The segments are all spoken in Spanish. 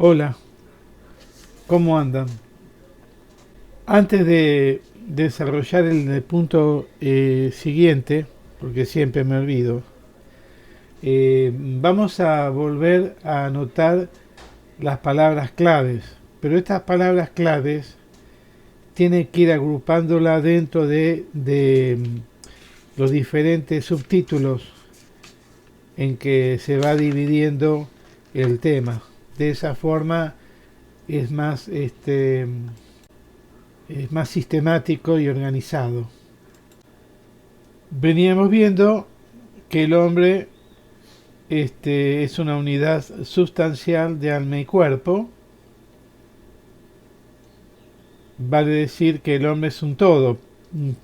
Hola, ¿cómo andan? Antes de desarrollar el punto siguiente, porque siempre me olvido, vamos a volver a anotar las palabras claves. Pero estas palabras claves tienen que ir agrupándolas dentro de los diferentes subtítulos en que se va dividiendo el tema. De esa forma es es más sistemático y organizado. Veníamos viendo que el hombre es una unidad sustancial de alma y cuerpo, vale decir que el hombre es un todo,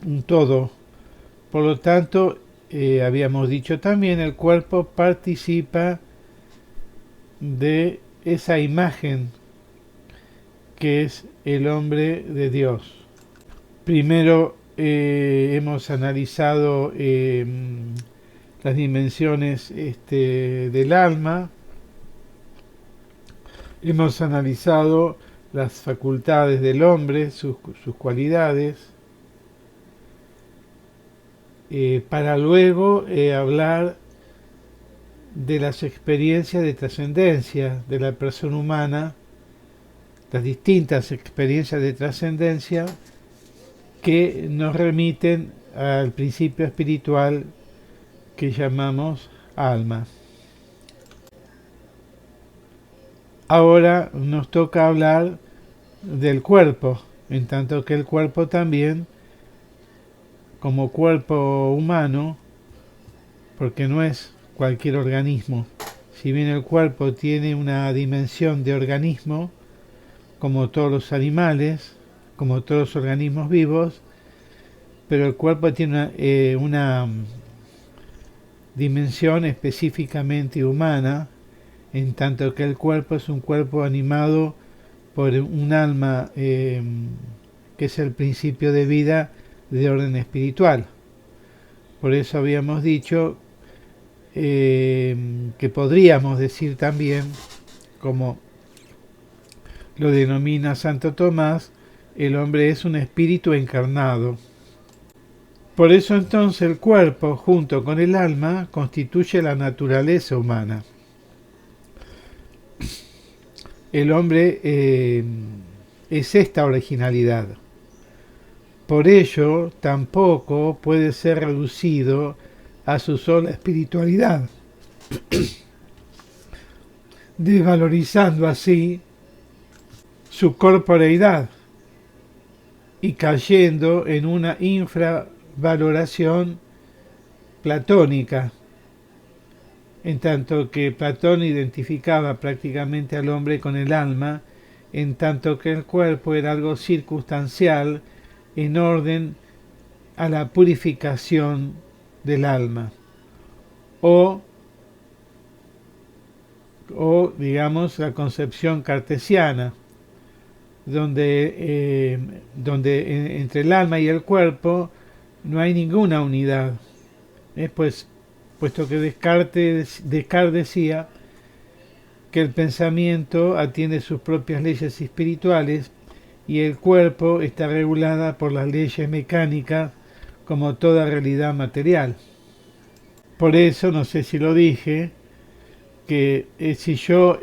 un todo. Por lo tanto, habíamos dicho también, el cuerpo participa de esa imagen que es el hombre de Dios. Primero hemos analizado las dimensiones del alma, hemos analizado las facultades del hombre, sus cualidades, para luego hablar de las experiencias de trascendencia de la persona humana, las distintas experiencias de trascendencia que nos remiten al principio espiritual que llamamos alma. Ahora nos toca hablar del cuerpo, en tanto que el cuerpo también, como cuerpo humano, porque no es cualquier organismo, si bien el cuerpo tiene una dimensión de organismo, como todos los animales, como todos los organismos vivos, pero el cuerpo tiene una dimensión específicamente humana, en tanto que el cuerpo es un cuerpo animado por un alma que es el principio de vida de orden espiritual. Por eso habíamos dicho que podríamos decir también, como lo denomina Santo Tomás, el hombre es un espíritu encarnado. Por eso entonces el cuerpo, junto con el alma, constituye la naturaleza humana. El hombre es esta originalidad. Por ello, tampoco puede ser reducido a su sola espiritualidad, desvalorizando así su corporeidad y cayendo en una infravaloración platónica, en tanto que Platón identificaba prácticamente al hombre con el alma, en tanto que el cuerpo era algo circunstancial en orden a la purificación del alma, o, digamos la concepción cartesiana, donde entre el alma y el cuerpo no hay ninguna unidad. Pues, puesto que Descartes decía que el pensamiento atiende sus propias leyes espirituales y el cuerpo está regulada por las leyes mecánicas como toda realidad material. Por eso, no sé si lo dije, que si yo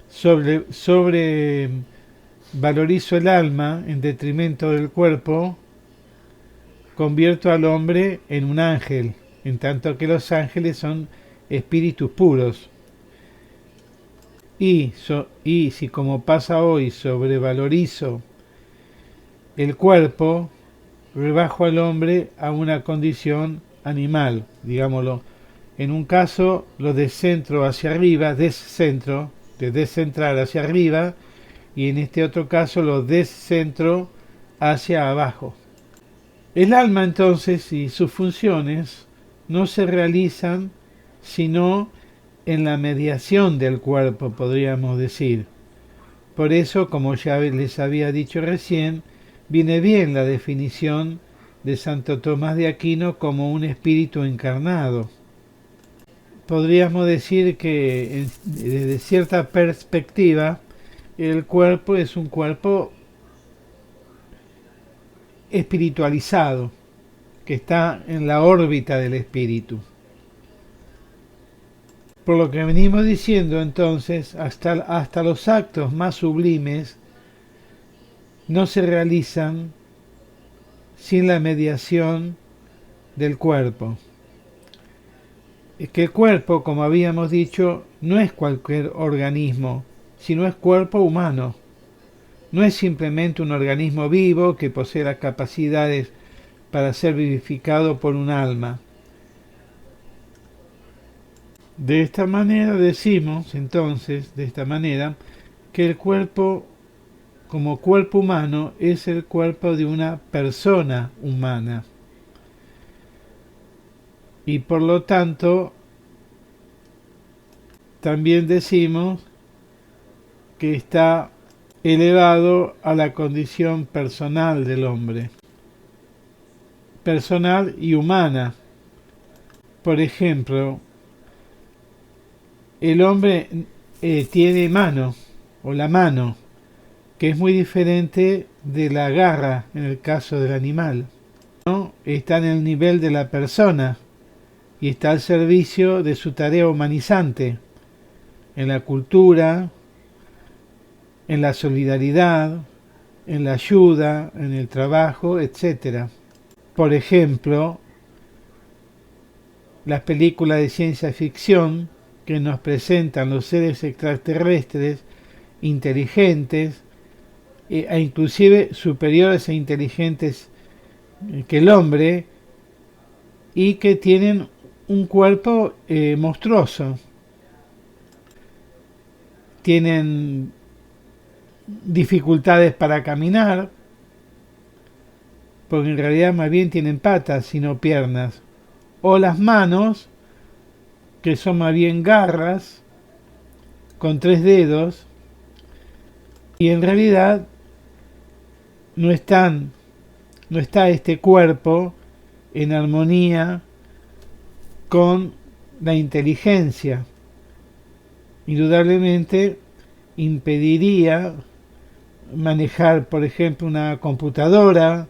sobre valorizo el alma en detrimento del cuerpo, convierto al hombre en un ángel, en tanto que los ángeles son espíritus puros. Y si como pasa hoy sobrevalorizo el cuerpo, rebajo al hombre a una condición animal, digámoslo. En un caso lo descentro hacia arriba, descentro, de descentrar hacia arriba, y en este otro caso lo descentro hacia abajo. El alma entonces y sus funciones no se realizan sino en la mediación del cuerpo, podríamos decir. Por eso, como ya les había dicho recién, viene bien la definición de Santo Tomás de Aquino como un espíritu encarnado. podríamos decir que desde cierta perspectiva el cuerpo es un cuerpo espiritualizado, que está en la órbita del espíritu. Por lo que venimos diciendo entonces, hasta los actos más sublimes no se realizan sin la mediación del cuerpo. Es que el cuerpo, como habíamos dicho, no es cualquier organismo, sino es cuerpo humano. No es simplemente un organismo vivo que posee las capacidades para ser vivificado por un alma. De esta manera decimos, entonces, que el cuerpo, como cuerpo humano, es el cuerpo de una persona humana. Y por lo tanto, también decimos que está elevado a la condición personal del hombre. Personal y humana. Por ejemplo, el hombre tiene mano, o la mano, que es muy diferente de la garra en el caso del animal, ¿no? Está en el nivel de la persona y está al servicio de su tarea humanizante, en la cultura, en la solidaridad, en la ayuda, en el trabajo, etc. Por ejemplo, las películas de ciencia ficción que nos presentan los seres extraterrestres inteligentes e inclusive superiores e inteligentes que el hombre y que tienen un cuerpo monstruoso. Tienen dificultades para caminar, porque en realidad más bien tienen patas y no piernas. O las manos, que son más bien garras, con 3 dedos, y en realidad no está este cuerpo en armonía con la inteligencia. Indudablemente impediría manejar, por ejemplo, una computadora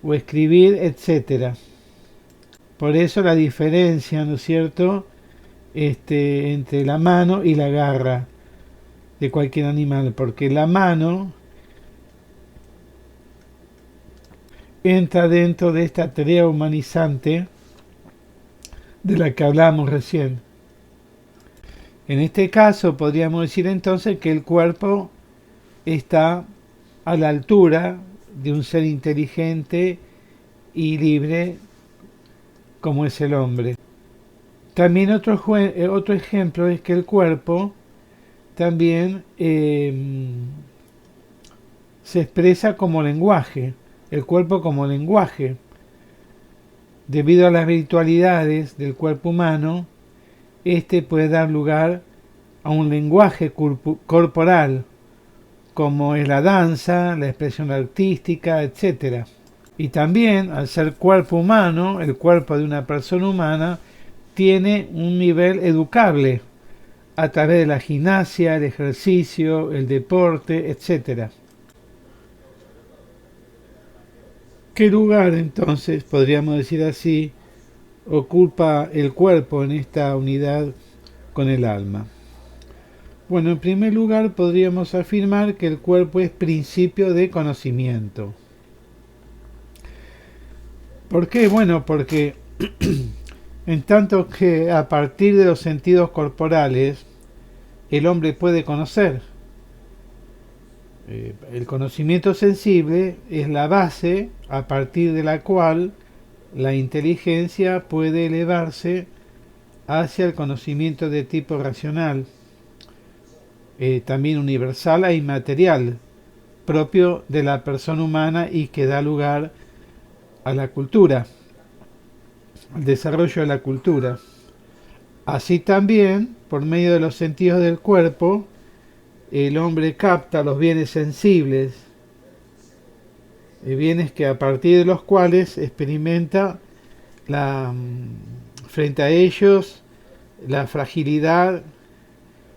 o escribir, etc. Por eso la diferencia, ¿no es cierto?, entre la mano y la garra de cualquier animal, porque la mano entra dentro de esta tarea humanizante de la que hablamos recién. En este caso podríamos decir entonces que el cuerpo está a la altura de un ser inteligente y libre como es el hombre. También otro ejemplo es que el cuerpo también se expresa como lenguaje, el cuerpo como lenguaje. Debido a las virtualidades del cuerpo humano, este puede dar lugar a un lenguaje corporal, como es la danza, la expresión artística, etc. Y también, al ser cuerpo humano, el cuerpo de una persona humana tiene un nivel educable a través de la gimnasia, el ejercicio, el deporte, etc. ¿Qué lugar entonces, podríamos decir así, ocupa el cuerpo en esta unidad con el alma? Bueno, en primer lugar podríamos afirmar que el cuerpo es principio de conocimiento. ¿Por qué? Bueno, porque en tanto que a partir de los sentidos corporales el hombre puede conocer. El conocimiento sensible es la base a partir de la cual la inteligencia puede elevarse hacia el conocimiento de tipo racional, también universal e inmaterial, propio de la persona humana y que da lugar a la cultura, al desarrollo de la cultura. Así también, por medio de los sentidos del cuerpo, el hombre capta los bienes sensibles, bienes que a partir de los cuales experimenta frente a ellos la fragilidad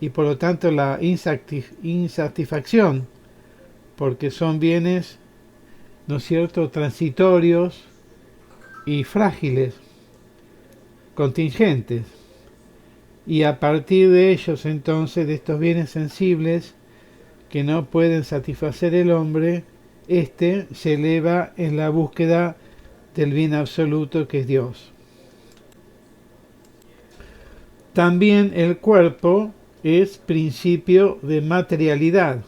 y por lo tanto la insatisfacción, porque son bienes, ¿no es cierto?, transitorios y frágiles, contingentes. Y a partir de ellos, entonces, de estos bienes sensibles que no pueden satisfacer el hombre, éste se eleva en la búsqueda del bien absoluto que es Dios. También el cuerpo es principio de materialidad.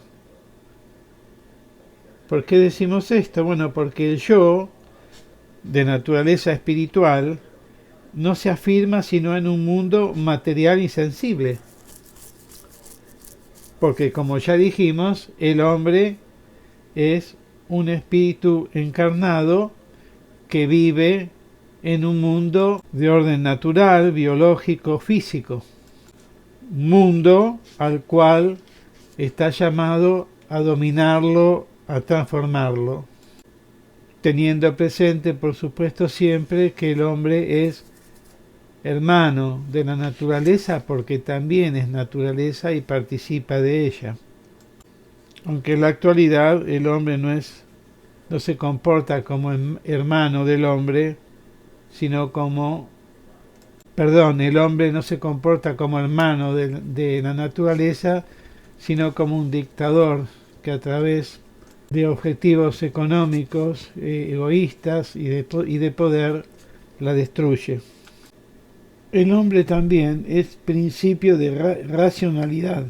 ¿Por qué decimos esto? Bueno, porque el yo, de naturaleza espiritual, no se afirma sino en un mundo material y sensible. Porque, como ya dijimos, el hombre es un espíritu encarnado que vive en un mundo de orden natural, biológico, físico. Mundo al cual está llamado a dominarlo, a transformarlo, teniendo presente, por supuesto, siempre que el hombre es hermano de la naturaleza porque también es naturaleza y participa de ella. Aunque en la actualidad el hombre no se comporta como hermano del hombre, sino como, el hombre no se comporta como hermano de la naturaleza, sino como un dictador que a través de objetivos económicos, egoístas y de poder la destruye. El hombre también es principio de racionalidad,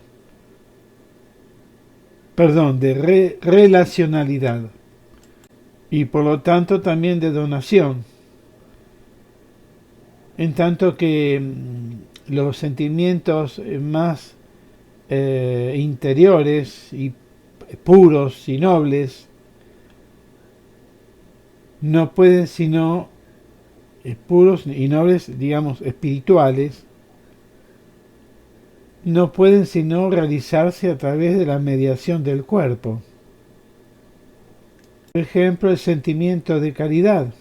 de relacionalidad y por lo tanto también de donación, en tanto que los sentimientos más interiores y puros y nobles no pueden sino puros y nobles, digamos, espirituales, no pueden sino realizarse a través de la mediación del cuerpo. Por ejemplo, el sentimiento de caridad.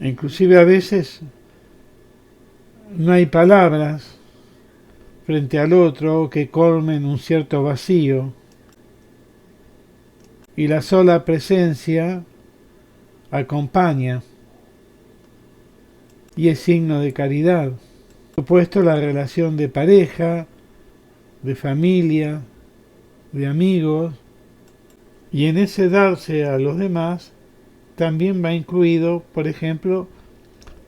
Inclusive a veces no hay palabras frente al otro que colmen un cierto vacío y la sola presencia acompaña y es signo de caridad. Por supuesto, la relación de pareja, de familia, de amigos, y en ese darse a los demás también va incluido, por ejemplo,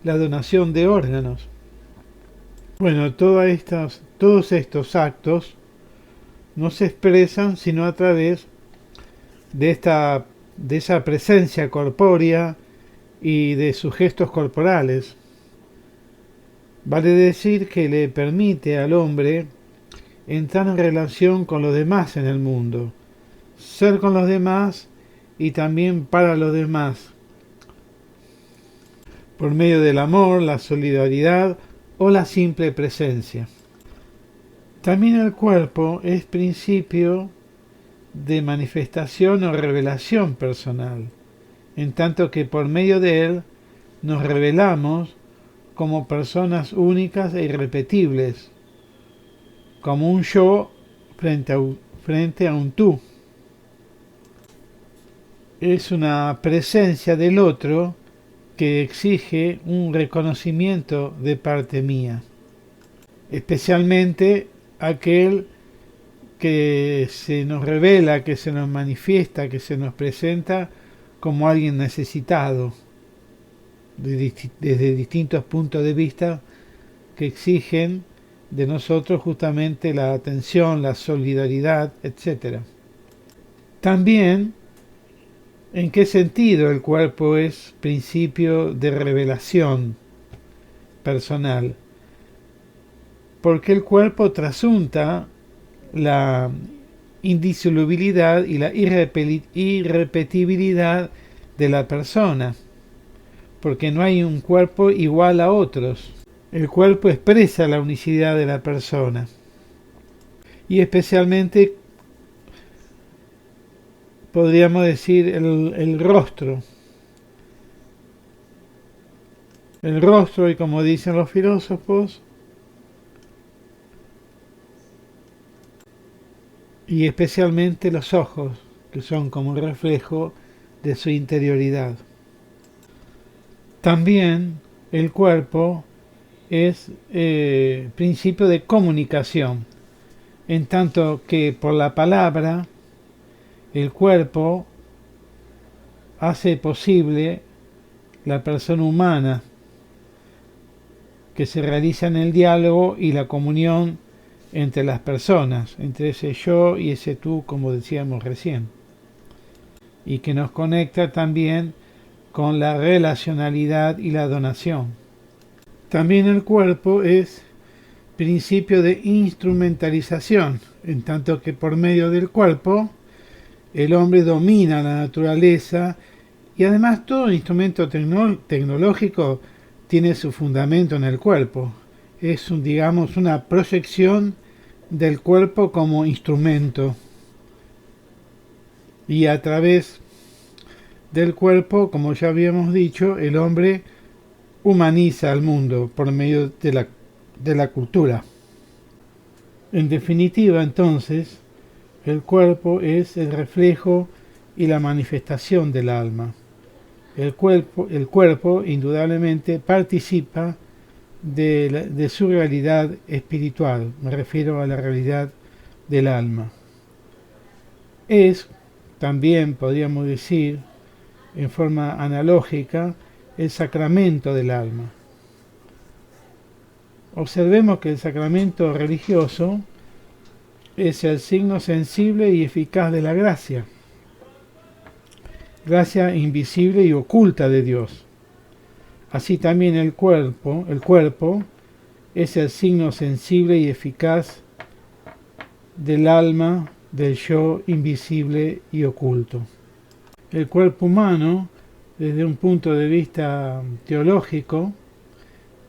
la donación de órganos. Bueno, todos estos actos no se expresan sino a través de esa presencia corpórea y de sus gestos corporales. Vale decir que le permite al hombre entrar en relación con los demás en el mundo, ser con los demás y también para los demás, por medio del amor, la solidaridad o la simple presencia. También el cuerpo es principio de manifestación o revelación personal, en tanto que por medio de él nos revelamos como personas únicas e irrepetibles, como un yo frente a un tú. Es una presencia del otro que exige un reconocimiento de parte mía, especialmente aquel que se nos revela, que se nos manifiesta, que se nos presenta como alguien necesitado, desde distintos puntos de vista que exigen de nosotros justamente la atención, la solidaridad, etc. También, ¿en qué sentido el cuerpo es principio de revelación personal? Porque el cuerpo trasunta la indisolubilidad y la irrepetibilidad de la persona, porque no hay un cuerpo igual a otros. El cuerpo expresa la unicidad de la persona y especialmente podríamos decir el rostro. el rostro y, como dicen los filósofos, y especialmente los ojos, que son como un reflejo de su interioridad. También el cuerpo es principio de comunicación, en tanto que por la palabra el cuerpo hace posible la persona humana, que se realiza en el diálogo y la comunión entre las personas, entre ese yo y ese tú, como decíamos recién, y que nos conecta también con la relacionalidad y la donación. También el cuerpo es principio de instrumentalización, en tanto que por medio del cuerpo el hombre domina la naturaleza y además todo instrumento tecnológico tiene su fundamento en el cuerpo. Es, digamos, una proyección del cuerpo como instrumento. Y a través del cuerpo, como ya habíamos dicho, el hombre humaniza al mundo por medio de la cultura. En definitiva, entonces, el cuerpo es el reflejo y la manifestación del alma. El cuerpo indudablemente participa de su realidad espiritual, me refiero a la realidad del alma. Es, también podríamos decir, en forma analógica, el sacramento del alma. Observemos que el sacramento religioso es el signo sensible y eficaz de la gracia, gracia invisible y oculta de Dios. Así también el cuerpo es el signo sensible y eficaz del alma, del yo invisible y oculto. El cuerpo humano, desde un punto de vista teológico,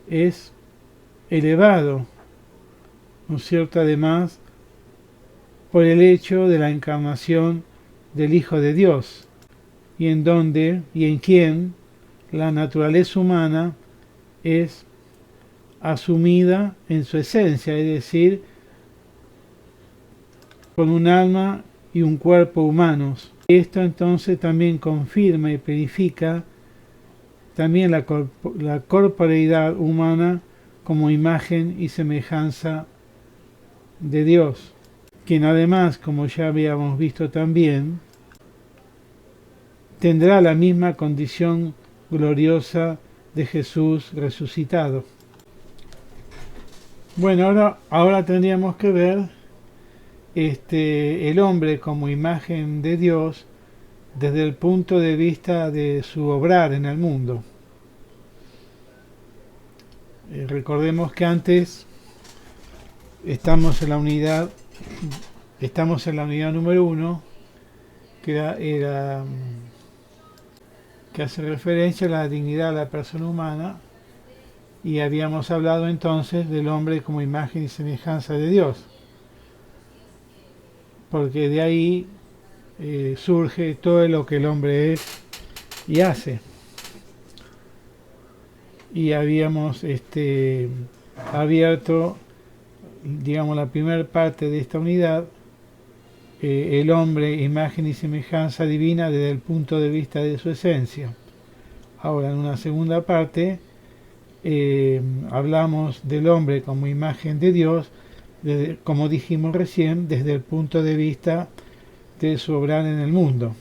es elevado, ¿no es cierto?, además, por el hecho de la encarnación del Hijo de Dios, y en donde y en quien la naturaleza humana es asumida en su esencia, es decir, con un alma y un cuerpo humanos. Esto entonces también confirma y verifica también la corporeidad humana como imagen y semejanza de Dios, quien además, como ya habíamos visto también, tendrá la misma condición gloriosa de Jesús resucitado. Bueno, ahora tendríamos que ver el hombre como imagen de Dios desde el punto de vista de su obrar en el mundo. Recordemos que antes estamos en la unidad número 1, que hace referencia a la dignidad de la persona humana, y habíamos hablado entonces del hombre como imagen y semejanza de Dios, porque de ahí surge todo lo que el hombre es y hace. Y habíamos abierto, digamos, la primera parte de esta unidad, el hombre, imagen y semejanza divina desde el punto de vista de su esencia. Ahora, en una segunda parte, hablamos del hombre como imagen de Dios, como dijimos recién, desde el punto de vista de su obrar en el mundo.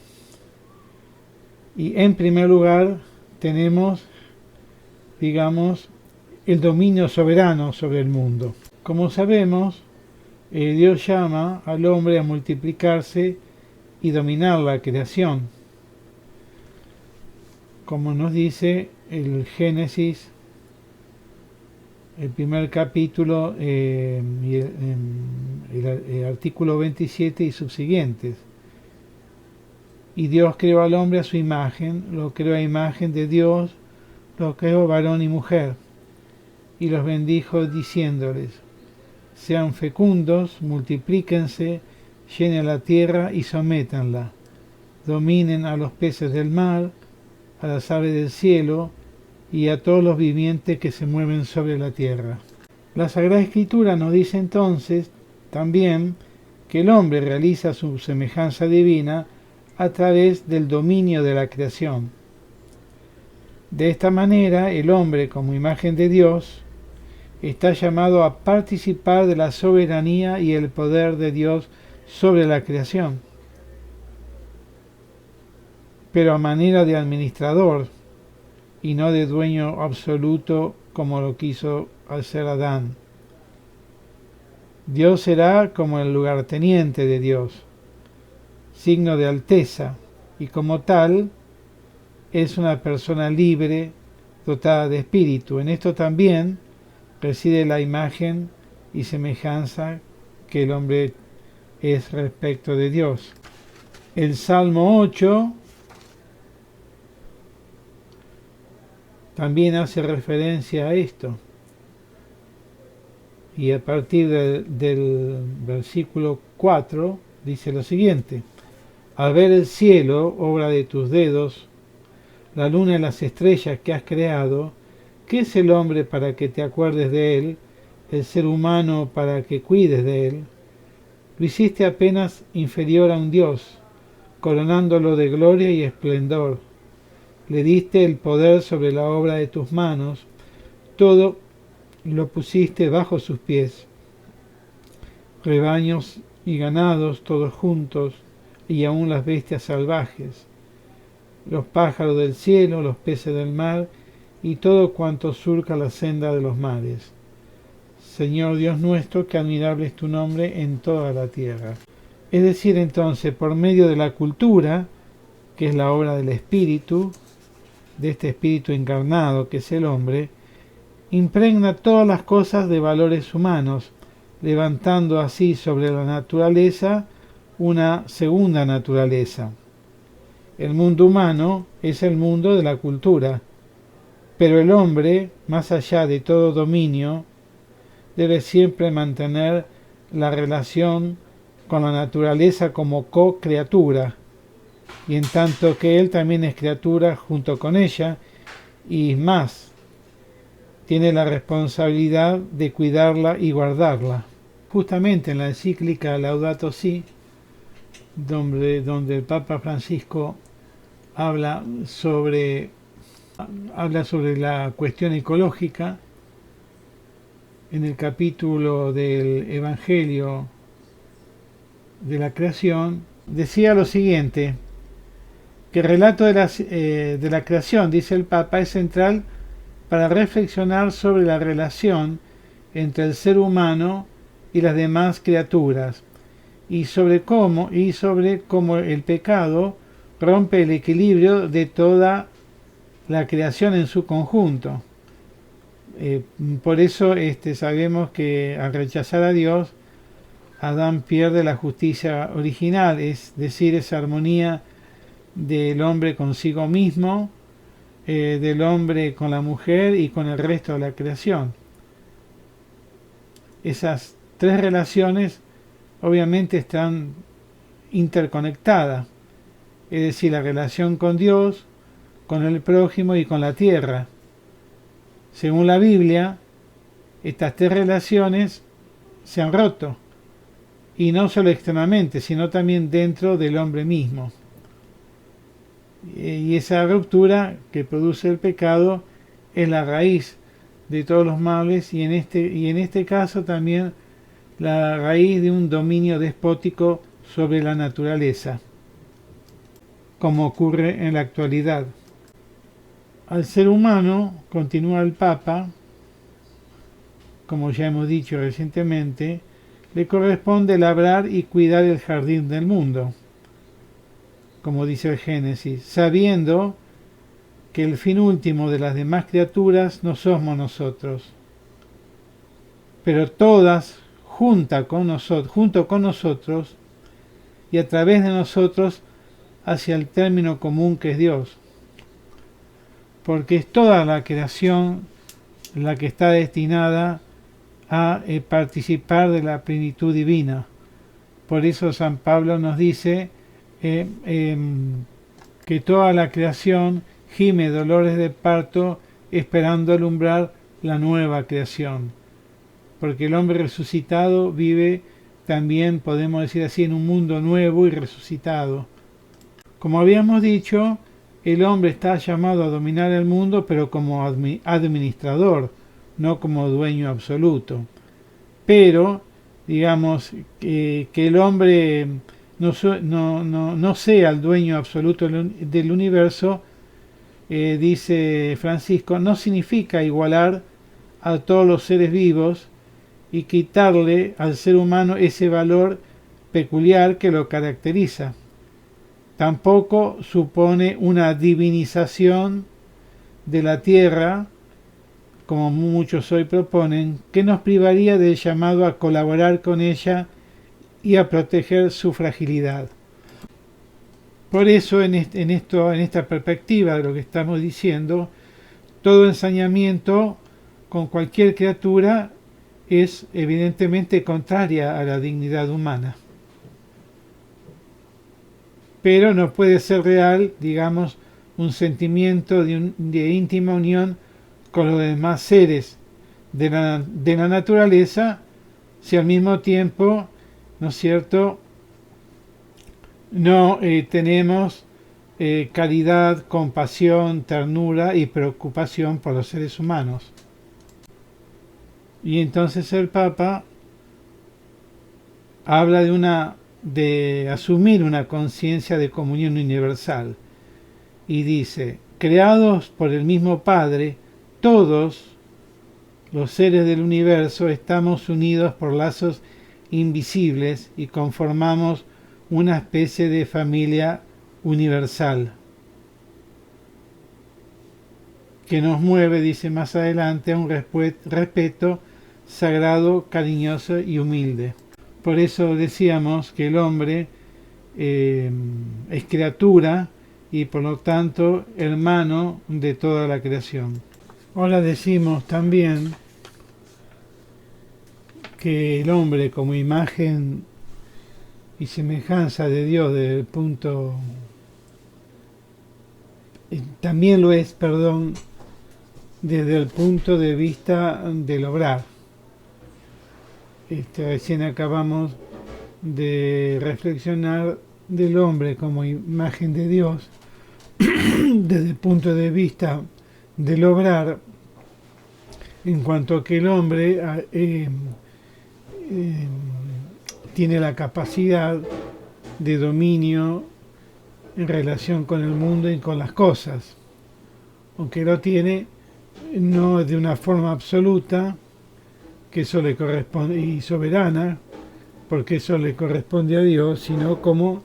Y en primer lugar tenemos, digamos, el dominio soberano sobre el mundo. Como sabemos, Dios llama al hombre a multiplicarse y dominar la creación, como nos dice el Génesis, el primer capítulo, y el artículo 27 y subsiguientes. Y Dios creó al hombre a su imagen, lo creó a imagen de Dios, lo creó varón y mujer, y los bendijo diciéndoles: sean fecundos, multiplíquense, llenen la tierra y sométanla, dominen a los peces del mar, a las aves del cielo y a todos los vivientes que se mueven sobre la tierra. La Sagrada Escritura nos dice entonces también que el hombre realiza su semejanza divina a través del dominio de la creación. De esta manera, el hombre, como imagen de Dios, está llamado a participar de la soberanía y el poder de Dios sobre la creación, pero a manera de administrador y no de dueño absoluto como lo quiso hacer Adán. Dios será como el lugarteniente de Dios, signo de alteza, y como tal es una persona libre, dotada de espíritu. En esto también reside la imagen y semejanza que el hombre es respecto de Dios. El Salmo 8 también hace referencia a esto. Y a partir del versículo 4 dice lo siguiente: al ver el cielo, obra de tus dedos, la luna y las estrellas que has creado, ¿qué es el hombre para que te acuerdes de él, el ser humano para que cuides de él? Lo hiciste apenas inferior a un dios, coronándolo de gloria y esplendor. Le diste el poder sobre la obra de tus manos, todo lo pusiste bajo sus pies. Rebaños y ganados todos juntos, y aun las bestias salvajes, los pájaros del cielo, los peces del mar, y todo cuanto surca la senda de los mares. Señor Dios nuestro, que admirable es tu nombre en toda la tierra. Es decir, entonces, por medio de la cultura, que es la obra del Espíritu, de este Espíritu encarnado que es el hombre, impregna todas las cosas de valores humanos, levantando así sobre la naturaleza una segunda naturaleza. El mundo humano es el mundo de la cultura, pero el hombre, más allá de todo dominio, debe siempre mantener la relación con la naturaleza como co-criatura, y en tanto que él también es criatura junto con ella, y más, tiene la responsabilidad de cuidarla y guardarla. Justamente en la encíclica Laudato Si, donde el Papa Francisco habla sobre la cuestión ecológica, en el capítulo del Evangelio de la creación, decía lo siguiente, que el relato de la creación, dice el Papa, es central para reflexionar sobre la relación entre el ser humano y las demás criaturas, y sobre cómo el pecado rompe el equilibrio de toda la creación en su conjunto. Por eso sabemos que al rechazar a Dios, Adán pierde la justicia original, es decir, esa armonía del hombre consigo mismo, del hombre con la mujer y con el resto de la creación. Esas tres relaciones obviamente están interconectadas, es decir, la relación con Dios, con el prójimo y con la tierra. Según la Biblia, estas tres relaciones se han roto, y no solo externamente, sino también dentro del hombre mismo. Y esa ruptura que produce el pecado es la raíz de todos los males, y en este caso también la raíz de un dominio despótico sobre la naturaleza, como ocurre en la actualidad. Al ser humano, continúa el Papa, como ya hemos dicho recientemente, le corresponde labrar y cuidar el jardín del mundo, como dice el Génesis, sabiendo que el fin último de las demás criaturas no somos nosotros, pero todas junto con nosotros y a través de nosotros hacia el término común que es Dios, porque es toda la creación la que está destinada a participar de la plenitud divina. Por eso San Pablo nos dice que toda la creación gime dolores de parto esperando alumbrar la nueva creación. Porque el hombre resucitado vive también, podemos decir así, en un mundo nuevo y resucitado. Como habíamos dicho, el hombre está llamado a dominar el mundo, pero como administrador, no como dueño absoluto. Pero, digamos, que el hombre no sea el dueño absoluto del universo, dice Francisco, no significa igualar a todos los seres vivos y quitarle al ser humano ese valor peculiar que lo caracteriza. Tampoco supone una divinización de la tierra, como muchos hoy proponen, que nos privaría del llamado a colaborar con ella y a proteger su fragilidad. Por eso, en esta perspectiva de lo que estamos diciendo, todo ensañamiento con cualquier criatura es evidentemente contraria a la dignidad humana. Pero no puede ser real, digamos, un sentimiento de íntima unión con los demás seres de la naturaleza, si al mismo tiempo, ¿no es cierto?, no tenemos caridad, compasión, ternura y preocupación por los seres humanos. Y entonces el Papa habla de asumir una conciencia de comunión universal y dice, creados por el mismo Padre, todos los seres del universo estamos unidos por lazos invisibles y conformamos una especie de familia universal que nos mueve, dice más adelante, a un respeto sagrado, cariñoso y humilde. Por eso decíamos que el hombre es criatura y por lo tanto hermano de toda la creación. Ahora decimos también que el hombre como imagen y semejanza de Dios también lo es, desde el punto de vista del obrar. Recién acabamos de reflexionar del hombre como imagen de Dios desde el punto de vista del obrar, en cuanto a que el hombre tiene la capacidad de dominio en relación con el mundo y con las cosas, aunque lo tiene no de una forma absoluta, que eso le corresponde, y soberana, porque eso le corresponde a Dios, sino como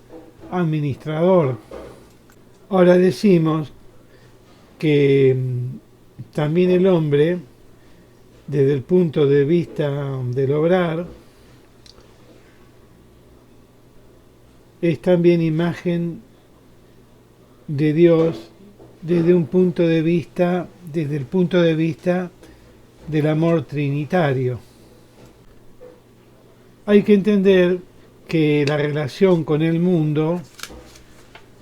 administrador. Ahora decimos que también el hombre, desde el punto de vista del obrar, es también imagen de Dios desde el punto de vista del amor trinitario. Hay que entender que la relación con el mundo,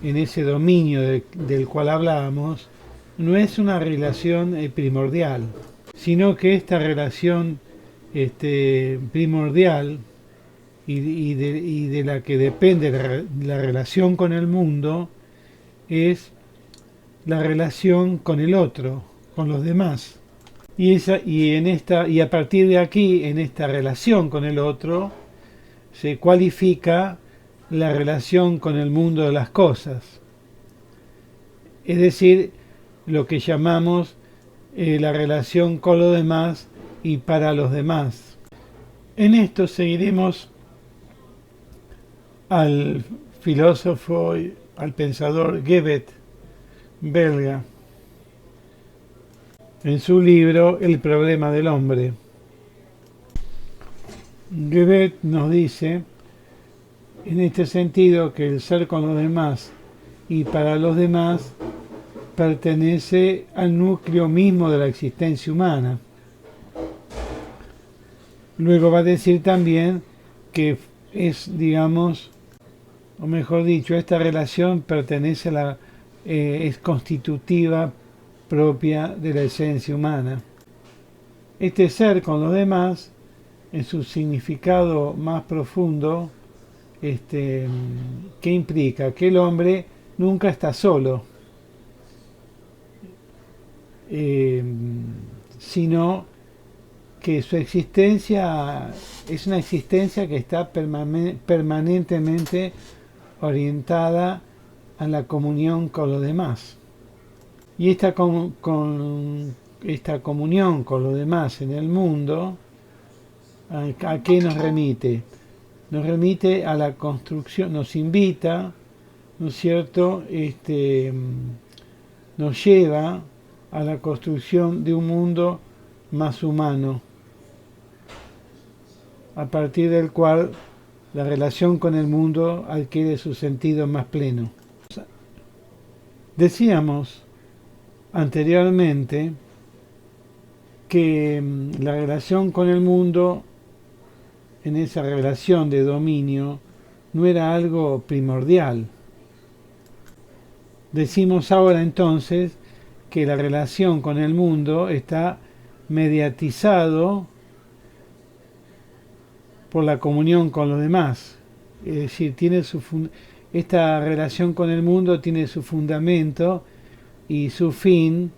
en ese dominio del cual hablábamos, no es una relación primordial, sino que esta relación primordial y de la que depende la relación con el mundo es la relación con el otro, con los demás. Y a partir de aquí, en esta relación con el otro, se cualifica la relación con el mundo de las cosas. Es decir, lo que llamamos la relación con los demás y para los demás. En esto seguiremos al filósofo, al pensador Gebet, belga, en su libro El problema del hombre. Gebet nos dice, en este sentido, que el ser con los demás y para los demás pertenece al núcleo mismo de la existencia humana. Luego va a decir también que es, digamos, o mejor dicho, esta relación pertenece es constitutiva propia de la esencia humana. Este ser con los demás, en su significado más profundo, ¿qué implica? Que el hombre nunca está solo, sino que su existencia es una existencia que está permanentemente orientada a la comunión con los demás. Y esta comunión con los demás en el mundo, ¿a qué nos remite? Nos remite a la construcción, nos invita, ¿no es cierto? Nos lleva a la construcción de un mundo más humano, a partir del cual la relación con el mundo adquiere su sentido más pleno. Decíamos anteriormente que la relación con el mundo, en esa relación de dominio, no era algo primordial. Decimos ahora entonces que la relación con el mundo está mediatizado por la comunión con los demás. Es decir, esta relación con el mundo tiene su fundamento y su fin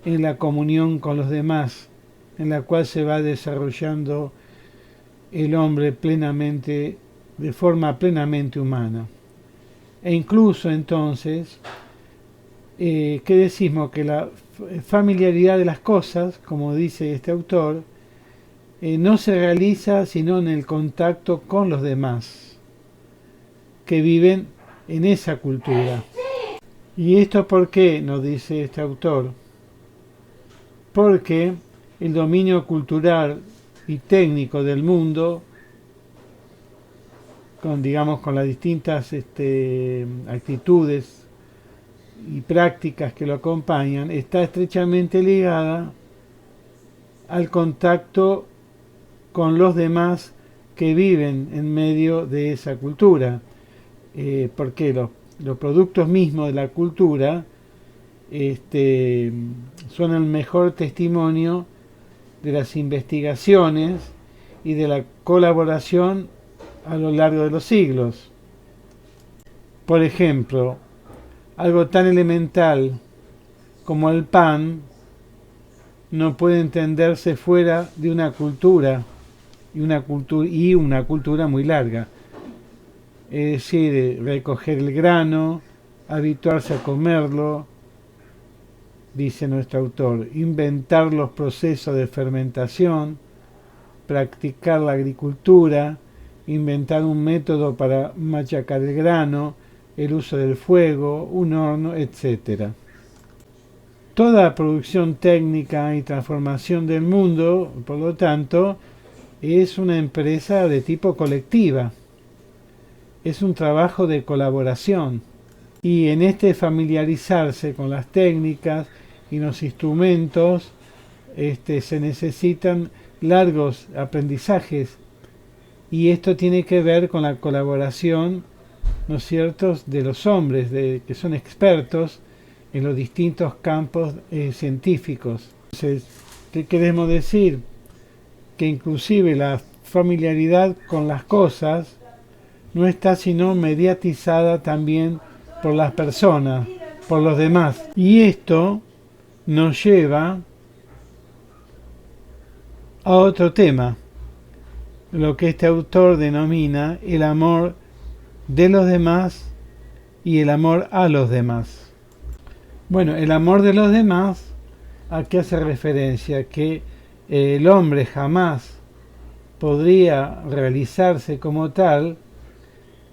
en la comunión con los demás, en la cual se va desarrollando el hombre plenamente, de forma plenamente humana. E incluso entonces, ¿qué decimos? Que la familiaridad de las cosas, como dice este autor, no se realiza sino en el contacto con los demás, que viven en esa cultura. ¿Y esto por qué? Nos dice este autor. Porque el dominio cultural y técnico del mundo, con las distintas actitudes y prácticas que lo acompañan, está estrechamente ligada al contacto con los demás que viven en medio de esa cultura, porque los productos mismos de la cultura son el mejor testimonio de las investigaciones y de la colaboración a lo largo de los siglos. Por ejemplo, algo tan elemental como el pan no puede entenderse fuera de una cultura y una cultura muy larga. Es decir, recoger el grano, habituarse a comerlo, dice nuestro autor, inventar los procesos de fermentación, practicar la agricultura, inventar un método para machacar el grano, el uso del fuego, un horno, etc. Toda producción técnica y transformación del mundo, por lo tanto, es una empresa de tipo colectiva. Es un trabajo de colaboración. Y en este familiarizarse con las técnicas y los instrumentos, se necesitan largos aprendizajes. Y esto tiene que ver con la colaboración, ¿no es cierto?, de los hombres, que son expertos en los distintos campos científicos. Entonces, ¿qué queremos decir? Que inclusive la familiaridad con las cosas no está sino mediatizada también por las personas, por los demás. Y esto nos lleva a otro tema, lo que este autor denomina el amor de los demás y el amor a los demás. Bueno, el amor de los demás, ¿a qué hace referencia? Que el hombre jamás podría realizarse como tal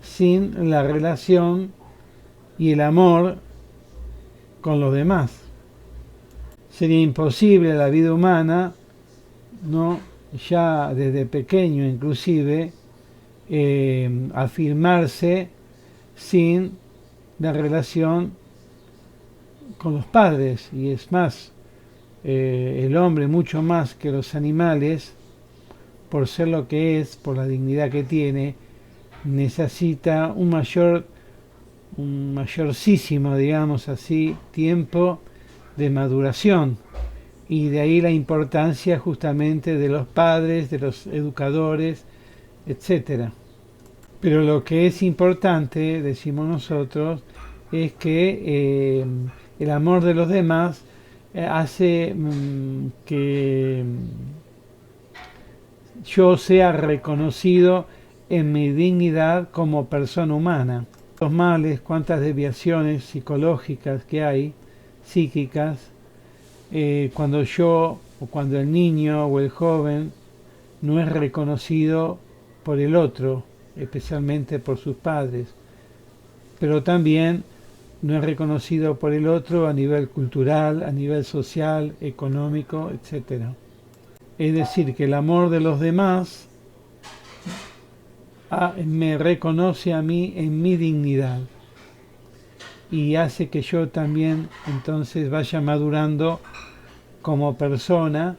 sin la relación y el amor con los demás. Sería imposible la vida humana, ¿no?, ya desde pequeño inclusive, afirmarse sin la relación con los padres. Y es más, el hombre, mucho más que los animales, por ser lo que es, por la dignidad que tiene, necesita un mayorcísimo, digamos así, tiempo de maduración, y de ahí la importancia justamente de los padres, de los educadores, etcétera. Pero lo que es importante, decimos nosotros, es que el amor de los demás hace que yo sea reconocido en mi dignidad como persona humana. Los males, cuántas desviaciones psicológicas que hay, psíquicas, cuando yo o cuando el niño o el joven no es reconocido por el otro, especialmente por sus padres, pero también no es reconocido por el otro a nivel cultural, a nivel social, económico, etc. Es decir, que el amor de los demás me reconoce a mí en mi dignidad y hace que yo también entonces vaya madurando como persona,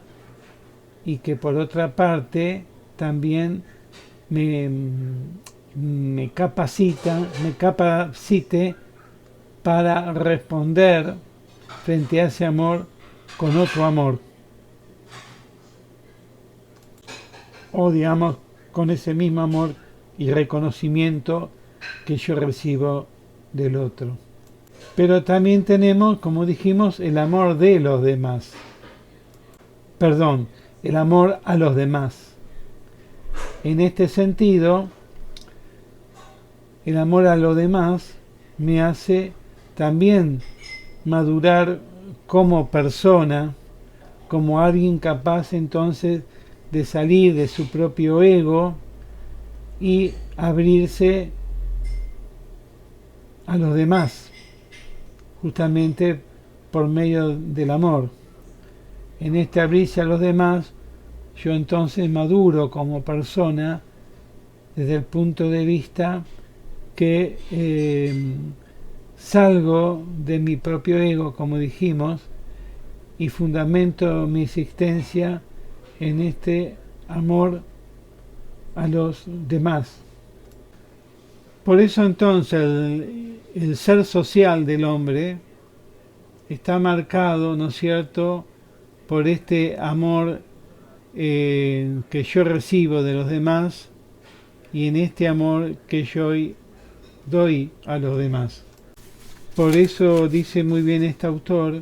y que por otra parte también me capacite para responder frente a ese amor con otro amor, o digamos con ese mismo amor y reconocimiento que yo recibo del otro. Pero también tenemos, como dijimos, el amor de los demás. Perdón, el amor a los demás. En este sentido, el amor a los demás me hace también madurar como persona, como alguien capaz entonces de salir de su propio ego y abrirse a los demás, justamente por medio del amor. En este abrirse a los demás, yo entonces maduro como persona desde el punto de vista que salgo de mi propio ego, como dijimos, y fundamento mi existencia en este amor a los demás. Por eso entonces el ser social del hombre está marcado, ¿no es cierto?, por este amor que yo recibo de los demás y en este amor que yo doy a los demás. Por eso dice muy bien este autor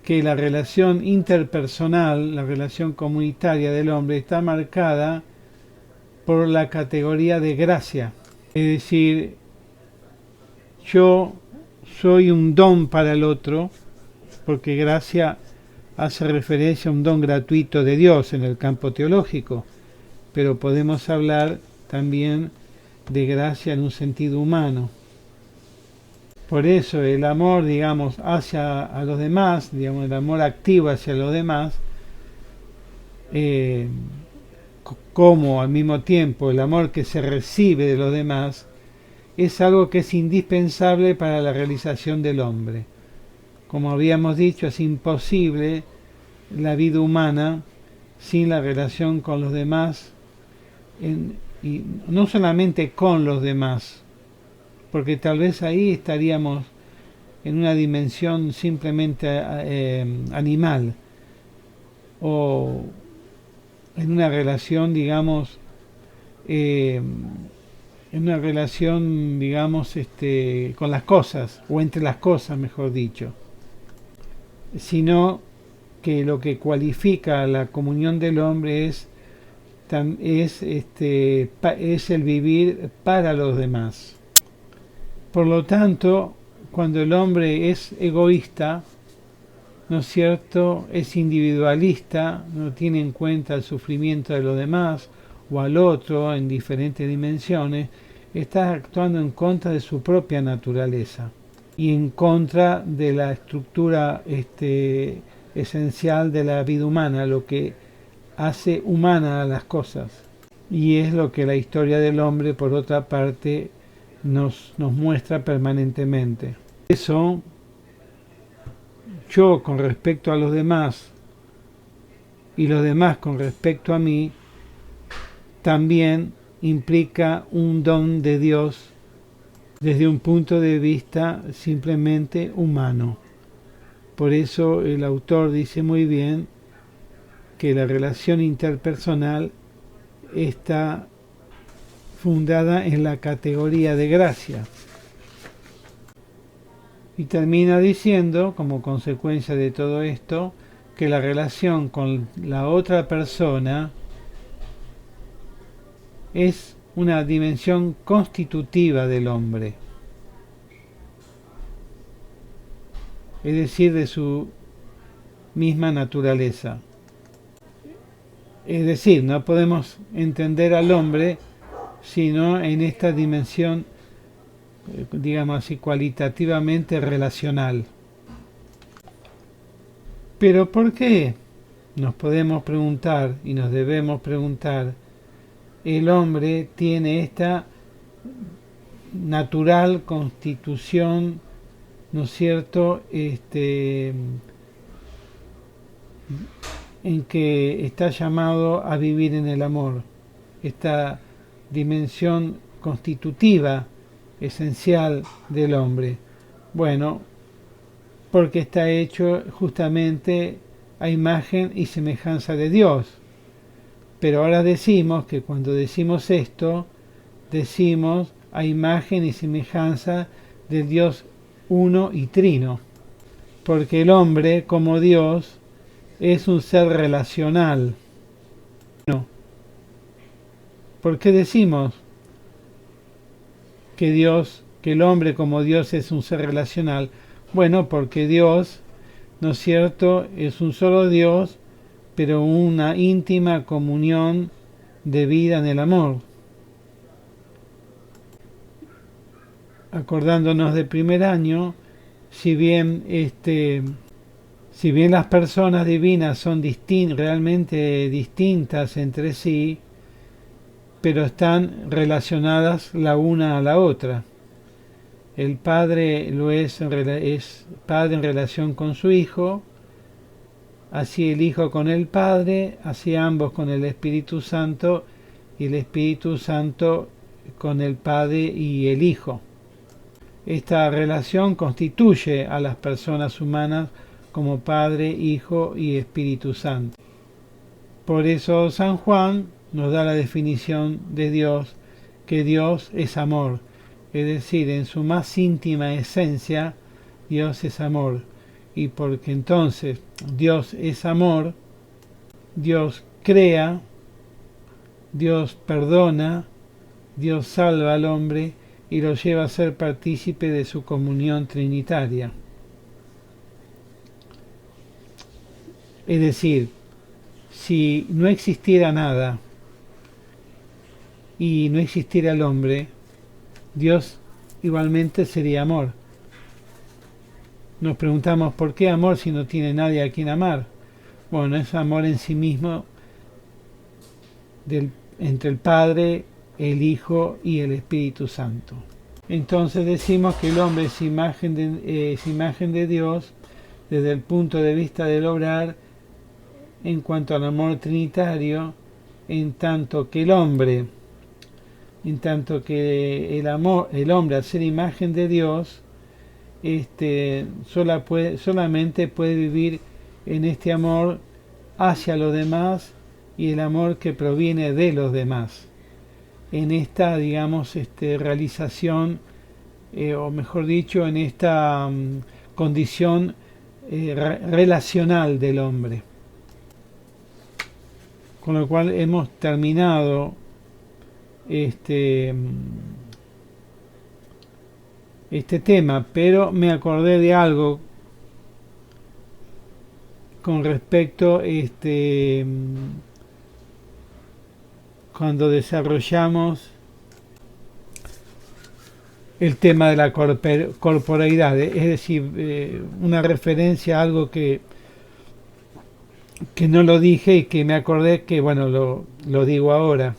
que la relación interpersonal, la relación comunitaria del hombre está marcada por la categoría de gracia. Es decir, yo soy un don para el otro, porque gracia hace referencia a un don gratuito de Dios en el campo teológico, pero podemos hablar también de gracia en un sentido humano. Por eso el amor, digamos, hacia a los demás, digamos, el amor activo hacia los demás, como al mismo tiempo el amor que se recibe de los demás, es algo que es indispensable para la realización del hombre. Como habíamos dicho, es imposible la vida humana sin la relación con los demás, y no solamente con los demás, porque tal vez ahí estaríamos en una dimensión simplemente animal, o en una relación, digamos, con las cosas, o entre las cosas, mejor dicho, sino que lo que cualifica la comunión del hombre es el vivir para los demás. Por lo tanto, cuando el hombre es egoísta, ¿no es cierto?, es individualista, no tiene en cuenta el sufrimiento de los demás o al otro en diferentes dimensiones, está actuando en contra de su propia naturaleza y en contra de la estructura esencial de la vida humana, lo que hace humana a las cosas. Y es lo que la historia del hombre, por otra parte, nos muestra permanentemente. Eso, yo con respecto a los demás y los demás con respecto a mí, también implica un don de Dios desde un punto de vista simplemente humano. Por eso el autor dice muy bien que la relación interpersonal está fundada en la categoría de gracia. Y termina diciendo, como consecuencia de todo esto, que la relación con la otra persona es una dimensión constitutiva del hombre, es decir, de su misma naturaleza. Es decir, no podemos entender al hombre sino en esta dimensión, digamos así, cualitativamente relacional. Pero ¿por qué? Nos podemos preguntar y nos debemos preguntar, el hombre tiene esta natural constitución, ¿no es cierto?, en que está llamado a vivir en el amor, esta dimensión constitutiva, esencial del hombre. Bueno, porque está hecho justamente a imagen y semejanza de Dios. Pero ahora decimos que cuando decimos esto, decimos a imagen y semejanza de Dios uno y trino, porque el hombre, como Dios, es un ser relacional. No. ¿Por qué decimos que el hombre como Dios es un ser relacional? Bueno, porque Dios, ¿no es cierto?, es un solo Dios, pero una íntima comunión de vida en el amor. Acordándonos del primer año, si bien las personas divinas son realmente distintas entre sí, pero están relacionadas la una a la otra. El Padre es Padre en relación con su Hijo, así el Hijo con el Padre, así ambos con el Espíritu Santo, y el Espíritu Santo con el Padre y el Hijo. Esta relación constituye a las personas humanas como Padre, Hijo y Espíritu Santo. Por eso San Juan nos da la definición de Dios, que Dios es amor, es decir, en su más íntima esencia, Dios es amor. Y porque entonces Dios es amor, Dios crea, Dios perdona, Dios salva al hombre y lo lleva a ser partícipe de su comunión trinitaria. Es decir, si no existiera nada y no existiera el hombre, Dios igualmente sería amor. Nos preguntamos, ¿por qué amor si no tiene nadie a quien amar? Bueno, es amor en sí mismo entre el Padre, el Hijo y el Espíritu Santo. Entonces decimos que el hombre es imagen de Dios desde el punto de vista del obrar en cuanto al amor trinitario, en tanto que el hombre el hombre al ser imagen de Dios, solamente puede vivir en este amor hacia los demás y el amor que proviene de los demás. En esta, digamos, realización, o mejor dicho, en esta condición relacional del hombre. Con lo cual hemos terminado este tema, pero me acordé de algo con respecto cuando desarrollamos el tema de la corporeidad, es decir, una referencia a algo que no lo dije y que me acordé que, bueno, lo digo ahora.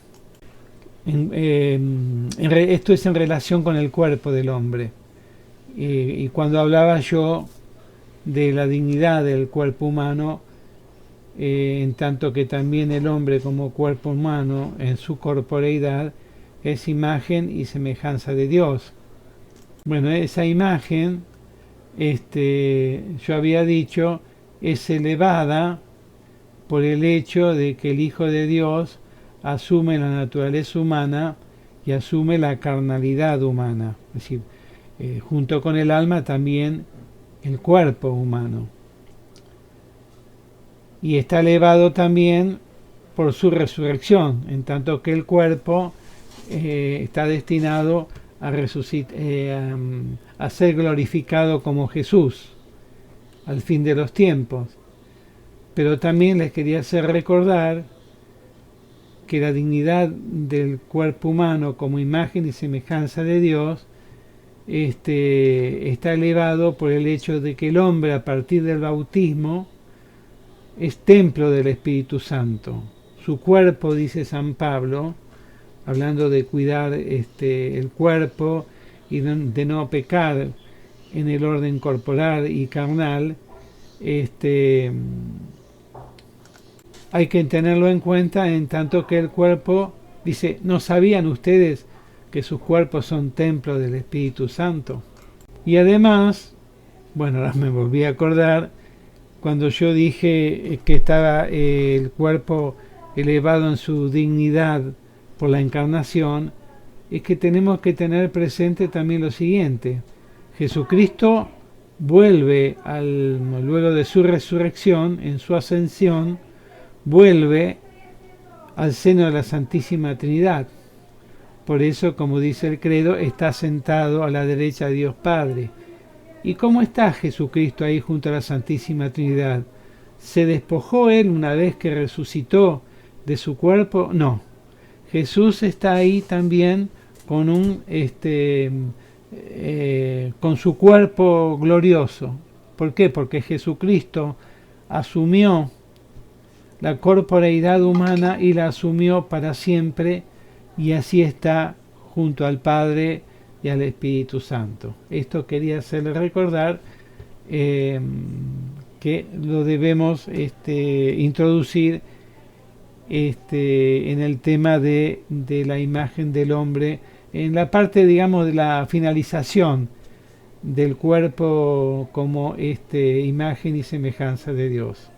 Esto es en relación con el cuerpo del hombre. Y cuando hablaba yo de la dignidad del cuerpo humano, en tanto que también el hombre como cuerpo humano en su corporeidad es imagen y semejanza de Dios. Bueno, esa imagen yo había dicho, es elevada por el hecho de que el Hijo de Dios asume la naturaleza humana y asume la carnalidad humana, es decir, junto con el alma también el cuerpo humano. Y está elevado también por su resurrección, en tanto que el cuerpo está destinado a ser glorificado como Jesús al fin de los tiempos. Pero también les quería hacer recordar que la dignidad del cuerpo humano como imagen y semejanza de Dios está elevado por el hecho de que el hombre a partir del bautismo es templo del Espíritu Santo. Su cuerpo, dice San Pablo, hablando de cuidar el cuerpo y de no pecar en el orden corporal y carnal, hay que tenerlo en cuenta en tanto que el cuerpo, dice, ¿no sabían ustedes que sus cuerpos son templos del Espíritu Santo? Y además, bueno, ahora me volví a acordar, cuando yo dije que estaba el cuerpo elevado en su dignidad por la encarnación, es que tenemos que tener presente también lo siguiente. Jesucristo vuelve luego de su resurrección, en su ascensión, vuelve al seno de la Santísima Trinidad. Por eso, como dice el credo, está sentado a la derecha de Dios Padre. ¿Y cómo está Jesucristo ahí junto a la Santísima Trinidad? ¿Se despojó él una vez que resucitó de su cuerpo? No. Jesús está ahí también con con su cuerpo glorioso. ¿Por qué? Porque Jesucristo asumió la corporeidad humana y la asumió para siempre, y así está junto al Padre y al Espíritu Santo. Esto quería hacerle recordar, que lo debemos introducir en el tema de la imagen del hombre, en la parte, digamos, de la finalización del cuerpo como imagen y semejanza de Dios.